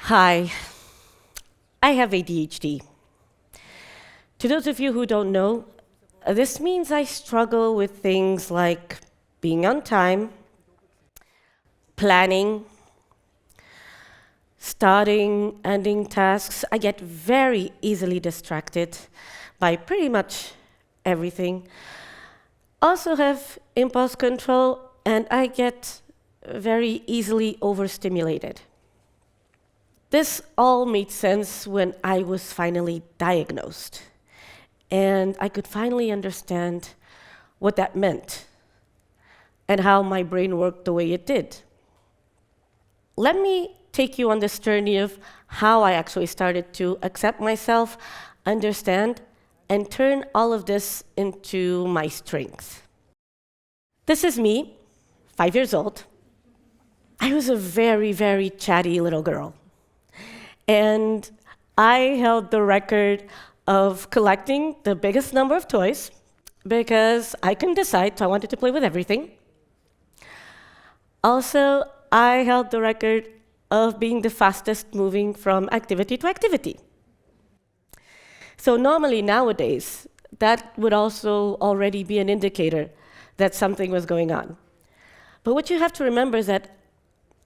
Hi, I have ADHD. To those of you who don't know, this means I struggle with things like being on time, planning, starting, ending tasks. I get very easily distracted by pretty much everything. Also have impulse control, and I get very easily overstimulated. This all made sense when I was finally diagnosed, and I could finally understand what that meant and how my brain worked the way it did. Let me take you on this journey of how I actually started to accept myself, understand, and turn all of this into my strength. This is me, 5 years old. I was a very, very chatty little girl. And I held the record of collecting the biggest number of toys because I couldn't decide, so I wanted to play with everything. Also, I held the record of being the fastest moving from activity to activity. So normally nowadays, that would also already be an indicator that something was going on. But what you have to remember is that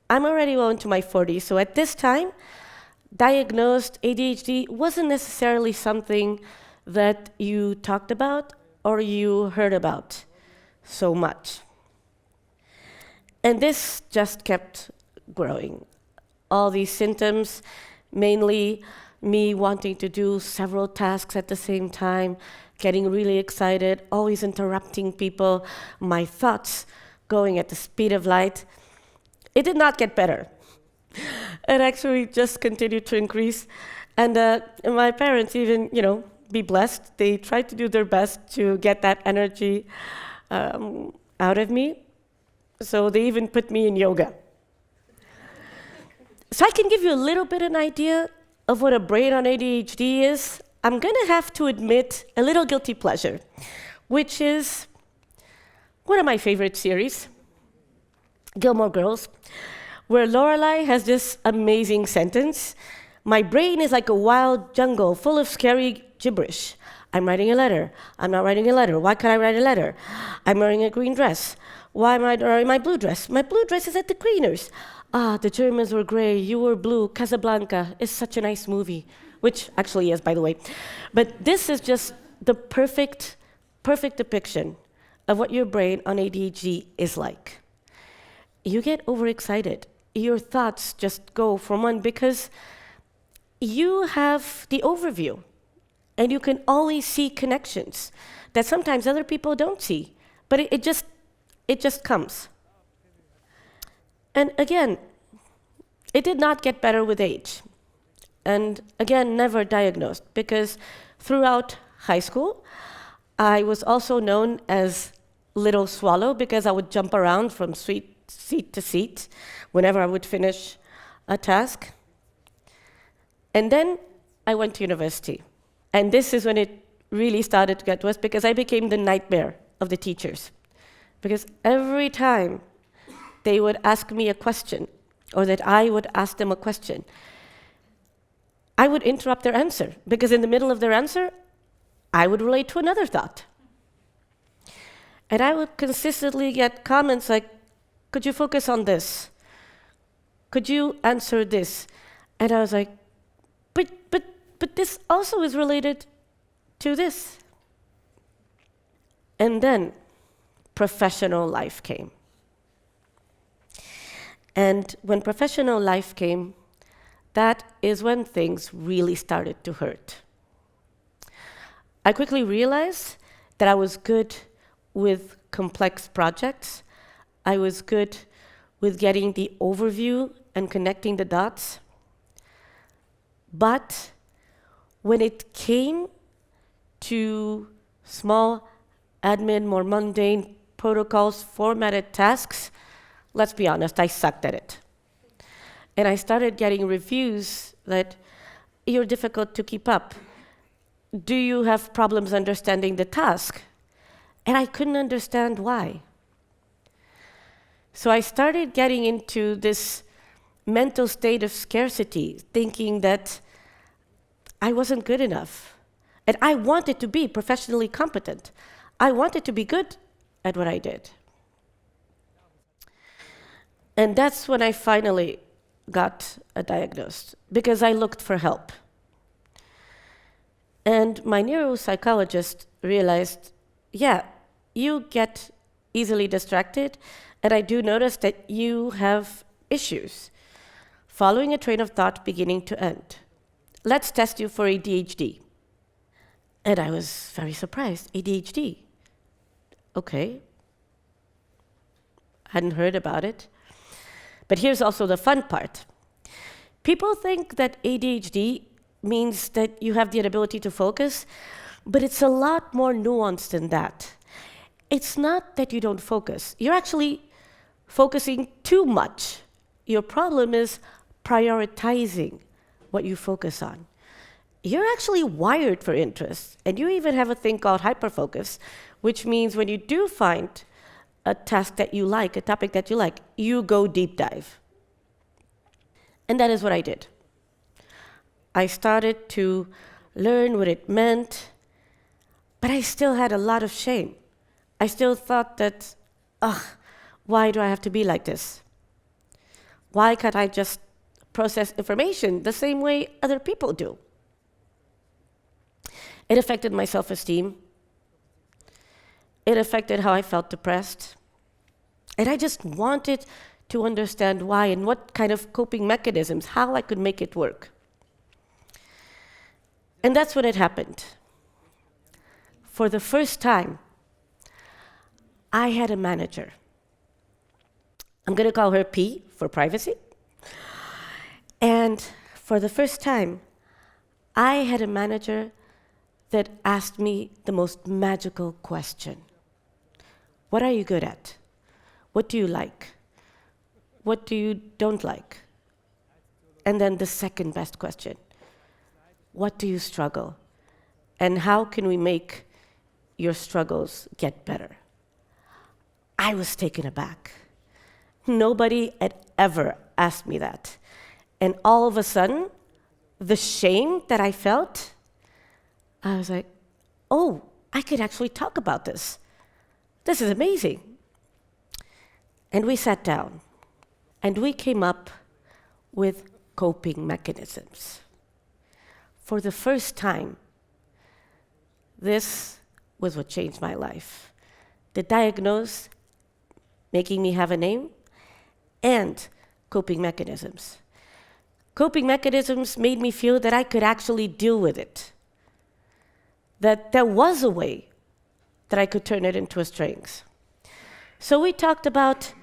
I'm already well into my 40s, so at this time, diagnosed ADHD wasn't necessarily something that you talked about or you heard about so much. And this just kept growing. All these symptoms, mainly me wanting to do several tasks at the same time, getting really excited, always interrupting people, my thoughts going at the speed of light. It did not get better. It actually just continued to increase. And my parents even, be blessed. They tried to do their best to get that energy out of me. So they even put me in yoga. So I can give you a little bit of an idea of what a brain on ADHD is. I'm going to have to admit a little guilty pleasure, which is one of my favorite series, Gilmore Girls, where Lorelai has this amazing sentence: "My brain is like a wild jungle full of scary gibberish. I'm writing a letter. I'm not writing a letter. Why can't I write a letter? I'm wearing a green dress. Why am I wearing my blue dress? My blue dress is at the cleaners. The Germans were gray. You were blue. Casablanca is such a nice movie," which actually is, by the way. But this is just the perfect depiction of what your brain on ADHD is like. You get overexcited. Your thoughts just go from one because you have the overview and you can always see connections that sometimes other people don't see, but it just comes. And again, it did not get better with age. And again, never diagnosed, because throughout high school, I was also known as Little Swallow because I would jump around from seat to seat whenever I would finish a task. And then I went to university. And this is when it really started to get worse because I became the nightmare of the teachers. Because every time they would ask me a question, or that I would ask them a question, I would interrupt their answer, because in the middle of their answer, I would relate to another thought. And I would consistently get comments like, "Could you focus on this? Could you answer this?" And I was like, but this also is related to this. And then professional life came. And when professional life came, that is when things really started to hurt. I quickly realized that I was good with complex projects. I was good with getting the overview and connecting the dots. But when it came to small admin, more mundane protocols, formatted tasks, let's be honest, I sucked at it. And I started getting reviews that you're difficult to keep up. Do you have problems understanding the task? And I couldn't understand why. So I started getting into this mental state of scarcity, thinking that I wasn't good enough. And I wanted to be professionally competent. I wanted to be good at what I did. And that's when I finally got diagnosed, because I looked for help. And my neuropsychologist realized, yeah, you get easily distracted, and I do notice that you have issues following a train of thought beginning to end. Let's test you for ADHD. And I was very surprised. ADHD. Okay. Hadn't heard about it. But here's also the fun part. People think that ADHD means that you have the inability to focus, but it's a lot more nuanced than that. It's not that you don't focus. You're actually focusing too much. Your problem is prioritizing what you focus on. You're actually wired for interests, and you even have a thing called hyperfocus, which means when you do find a task that you like, a topic that you like, you go deep dive. And that is what I did. I started to learn what it meant, but I still had a lot of shame. I still thought that, why do I have to be like this? Why can't I just process information the same way other people do? It affected my self-esteem. It affected how I felt depressed. And I just wanted to understand why and what kind of coping mechanisms, how I could make it work. And that's when it happened. For the first time, I had a manager. I'm going to call her P for privacy. And for the first time, I had a manager that asked me the most magical question. What are you good at? What do you like? What do you don't like? And then the second best question. What do you struggle? And how can we make your struggles get better? I was taken aback. Nobody had ever asked me that. And all of a sudden, the shame that I felt, I was like, oh, I could actually talk about this. This is amazing. And we sat down, and we came up with coping mechanisms. For the first time, this was what changed my life. The diagnose, making me have a name, and coping mechanisms. Coping mechanisms made me feel that I could actually deal with it, that there was a way that I could turn it into a strength. So we talked about,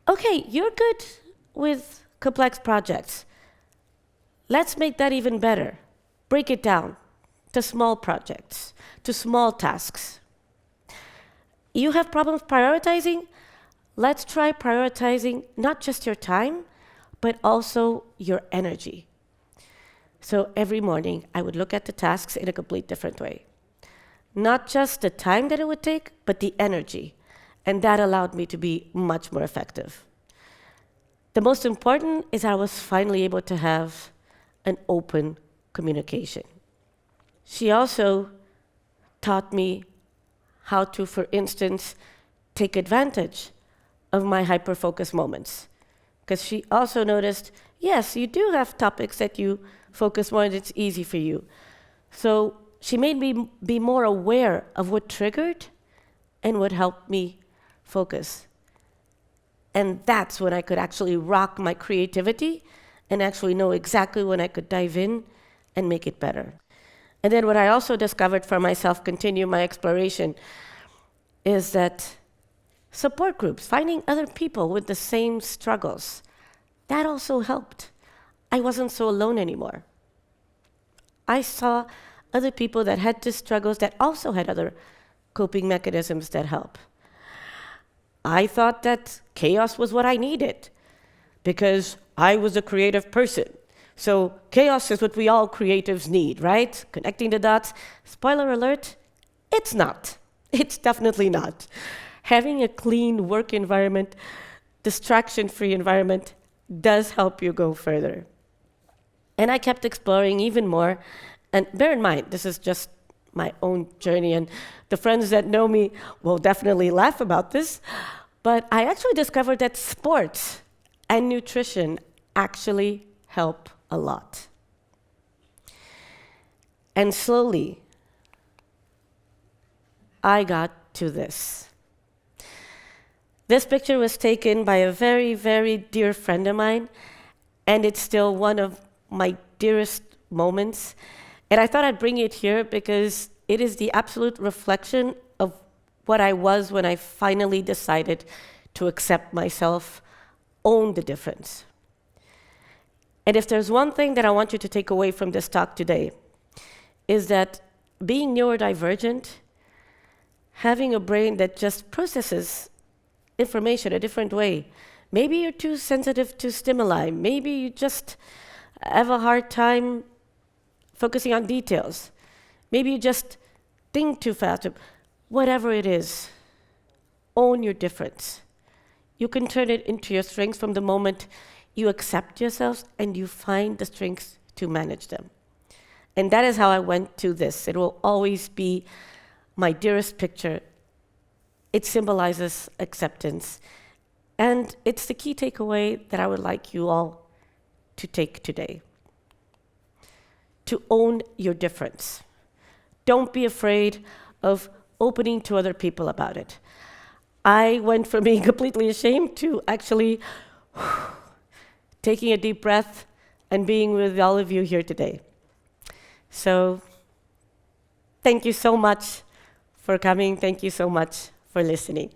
okay, you're good with complex projects. Let's make that even better. Break it down to small projects, to small tasks. You have problems prioritizing? Let's try prioritizing not just your time, but also your energy. So every morning, I would look at the tasks in a complete different way. Not just the time that it would take, but the energy. And that allowed me to be much more effective. The most important is I was finally able to have an open communication. She also taught me how to, for instance, take advantage of my hyper-focus moments. Because she also noticed, yes, you do have topics that you focus more and it's easy for you. So she made me be more aware of what triggered and what helped me focus. And that's when I could actually rock my creativity and actually know exactly when I could dive in and make it better. And then what I also discovered for myself, continue my exploration, is that support groups, finding other people with the same struggles, that also helped. I wasn't so alone anymore. I saw other people that had these struggles that also had other coping mechanisms that help. I thought that chaos was what I needed because I was a creative person. So chaos is what we all creatives need, right? Connecting the dots. Spoiler alert, it's not. It's definitely not. Having a clean work environment, distraction-free environment, does help you go further. And I kept exploring even more. And bear in mind, this is just my own journey, and the friends that know me will definitely laugh about this. But I actually discovered that sports and nutrition actually help a lot. And slowly, I got to this. This picture was taken by a very, very dear friend of mine, and it's still one of my dearest moments. And I thought I'd bring it here because it is the absolute reflection of what I was when I finally decided to accept myself, own the difference. And if there's one thing that I want you to take away from this talk today, is that being neurodivergent, having a brain that just processes information a different way, maybe you're too sensitive to stimuli, maybe you just have a hard time focusing on details, maybe you just think too fast, whatever it is, own your difference. You can turn it into your strengths from the moment you accept yourselves and you find the strengths to manage them. And that is how I went to this. It will always be my dearest picture. It symbolizes acceptance. And it's the key takeaway that I would like you all to take today. To own your difference. Don't be afraid of opening to other people about it. I went from being completely ashamed to actually taking a deep breath and being with all of you here today. So, thank you so much for coming. Thank you so much for listening.